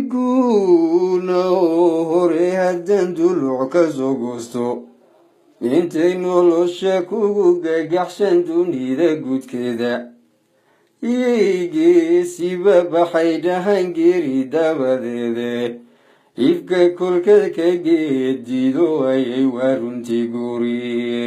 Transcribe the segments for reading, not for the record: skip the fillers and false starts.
murtiguna hore haddan duluc ka soo goosto intay nolosha kugu gagaxshan dunida guudkeeda iyaygeesiba baxay dhahan geeri dabadeede ifka kolkad ka geedido ayay waa runtii guriye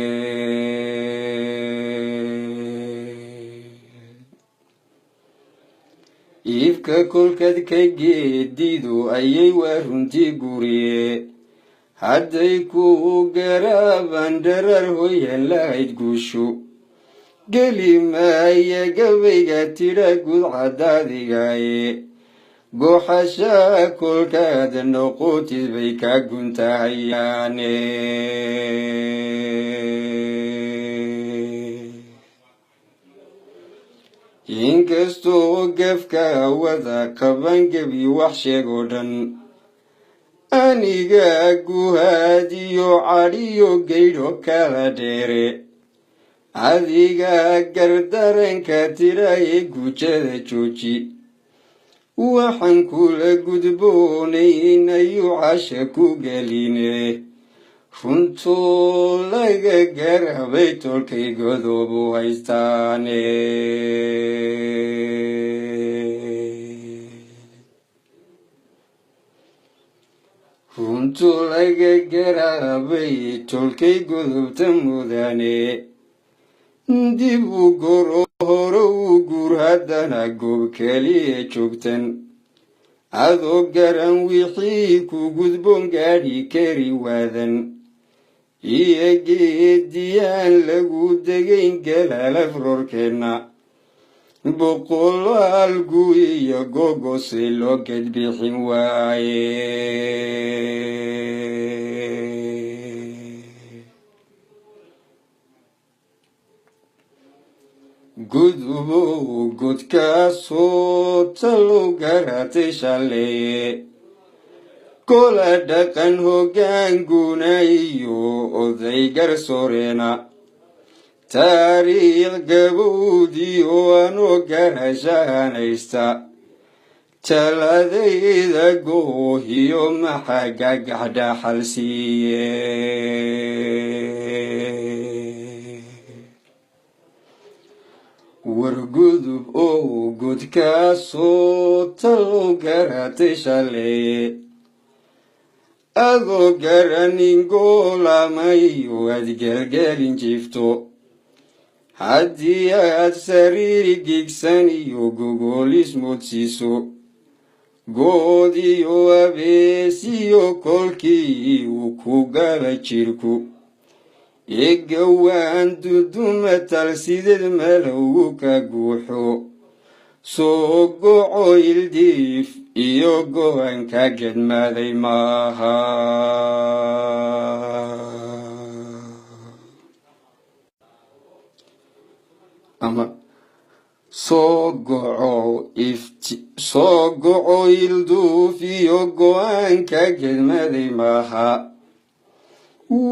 ifka kolkad ka geedido ayay waa runtii guriye hadday ku garaaban dharar hoyan lahayd guushu geli maaya gabayga tidha gudcadaadigaye gooxasha kolkaad noqotid bay ka guntahayaane inkastoo gafka wada qaban gebi wax sheegoo dhan aniga guhaadiyo cadhiyo gaydho kala dheere adiga gardaranka tidhaye gujada jooji waxaan kula gudboonayn ayuu casha ku geline runtoo laga garabay tolkay godoobu haystaane runtoo laga garabay tolkay godobta mudane dib u goro hore u guur haddana goob keliya joogtan adoo garan wixii ku gudboon gaadhi kari waadan iyo geediyaan lagu degayn galaalaf roorkeenna boqolaal gu iyo gogose loo gedbixin waaye gudubow godkaasoo talow garatay shaleeye kola dhaqan hoggaanguna iyo oday garsooreena taariikh gabowdii oo anoo garashahanaysta taladayda goohiyo maxaa gagax dhaxal siiye wargudub oo godkaasoo talow garatay shaleeye adoo garanin goolamayo aad gelgelin jiifto haddii aad sariiri gigsan iyo gogolis moodsiiso goodiyo abeesiyo kolkii uu ku gala jirku egawaan dudumatal sideed malowgu ka guuxo soo goco ildiif iyo go-an ka gedmaaday maaha ama soo goco ilduuf iyo go-an ka gedmaaday maaha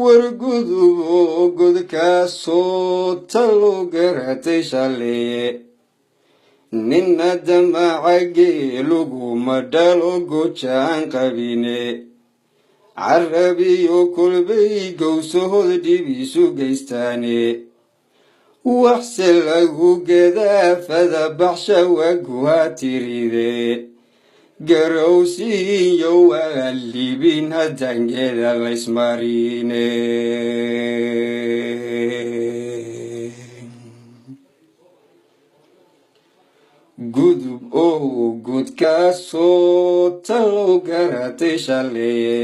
warguduboo godkaasoo talow garatay shaleeye ninna damaca geeluguma dhalo gojaan qabine carabiyo kolbay gowsahood dhib isu geystaane waxse lagu gedaafada baxsha waguha tiride garowsiiyo waa libin haddangeeda laysmarine gudub oo godkaasoo talow garatay shaleeye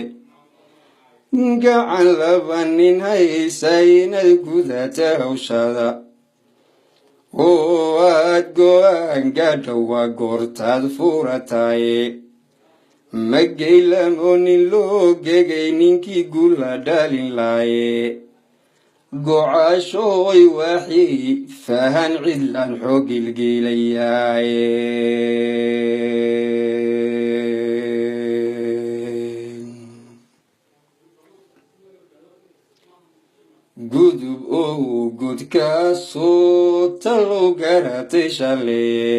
gacan laba nin haysa inaad gudata hawshada oo aad go-aan gaadha waa goortaad furataye magaylamoo nin loo gegay ninkii gula dhalin laaye gocashooy waxii fahan cidlaan xoogilgiilayaaye gudub oo godkaasoo talow garatay shaleeye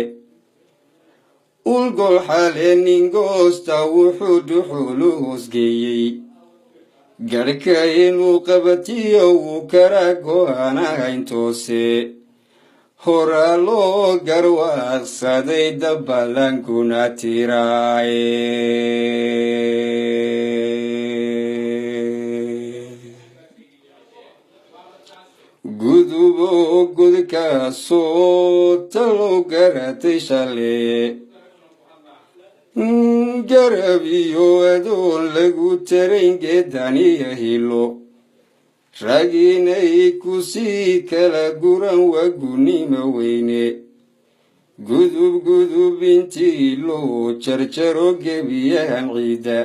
u gol xaleenin goosta wuxuu dhuxulu hoosgeeyey garhka inuu qabatiyo wuu kara go'aanahayn toose horaa loo garwaaqsaday dabbalankuna tiraaye gudubo godkaasoo talow garatay shale garab iyo adoon lagu tarayn geedaniya hilo raginay ku sii kala guran waa gunima weyne gudub intii loo jarjaro gebiyahan ciida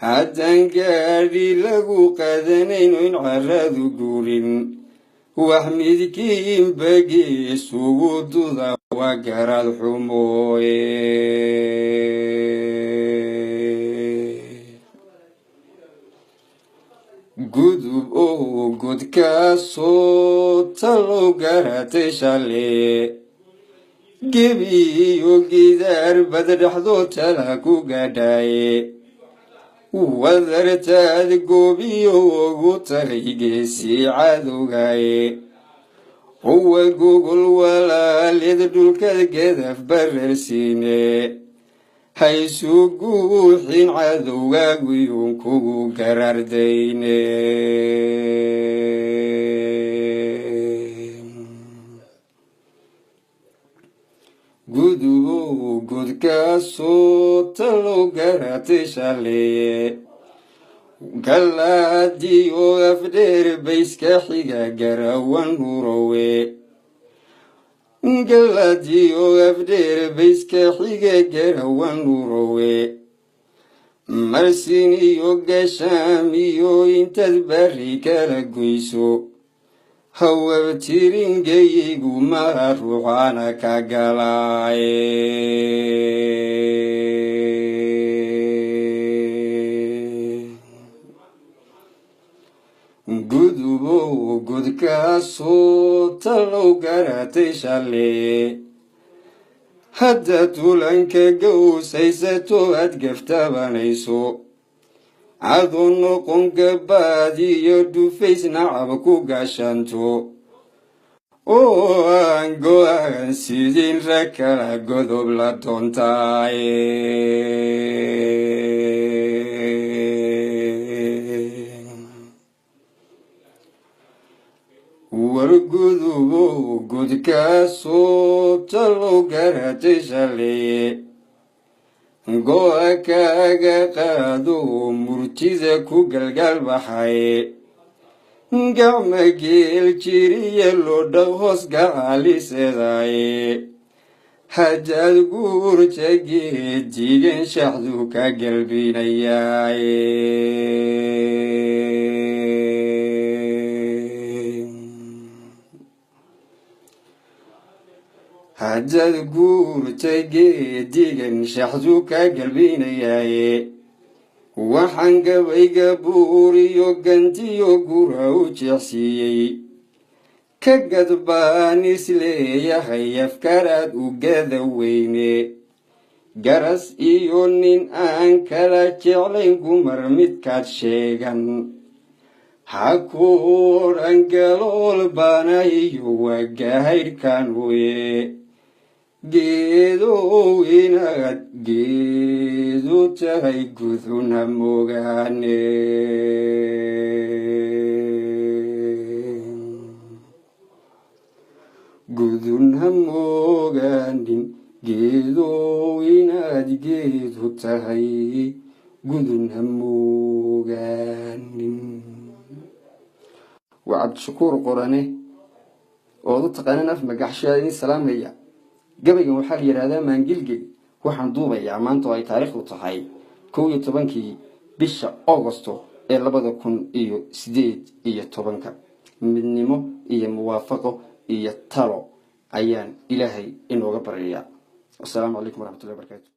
haddaan gaadhi lagu qadanayno in caradu guurin wax midkiinba geesugu duda waa garad xumooye gudub oo godkaasoo talow garatay shale gebi iyo gidaar bad dhexdoo tala ku gaadhaaye wadartaad goobiyo ugu taray geesii cadowgaye uwa gogol walaalid dhulkad gedaf bararsiine haysu guuxin cadowgaaguyuun kugu garardayne gudubo godkaasoo talow garatay shaleeye galaadiyo afdheer bayska xiga garawan hurowe galaadiyo afdheer bayska xiga garawan hurowe marsin iyo gashaam iyo intaad bari kala goyso hawabtiringaygu mara ruuxana ka galaaye gudubo godkaasoo talow garatay shale hadda tulanka gowsaysato aad gaftabanayso adoo noqon gabaad iyo dhufays nacab ku gaashanto oo aan go'aan sidin rag kala godob la doontaaye war gudubo godkaasoo talow garatay shaleeye go'a kaaga qaado murtida ku galgaal baxaye gacma geel jiriya loo dhaq hoos gacaaliseedaaye haddaad guurta geedigan shaxdu ka galbinayaaye haddaad guurta geedigan shaxdu ka galbinayaaye waxaan gabayga buuriyo gantiyo gura u jeexsiiyey ka gadbaan isleeyahay afkaraad u gada weyne garas iyo nin aan kala jeclayn gumar midkaad sheegan ha ku odhan galool baana iyo waa gahaydhkan weye geedow inaad geedu tahay guduna mogaane guduna mogaanin geedow inaad geedu tahay guduna mogaanin waa cabdishakuur qorane ood u taqaanaan af magaxshaa idin salaamaya gabaygan waxaa la yidhaahdaa maangilgel waxaan duubayaa maanta oo ay taariikhdu tahay 11 bisha Agosto ee 2018 midnimo iyo muwaafaqo iyo talo ayaan ilaahay inooga baryayaa. Assalaamu calaykum warahmatullahi wabarakatuh.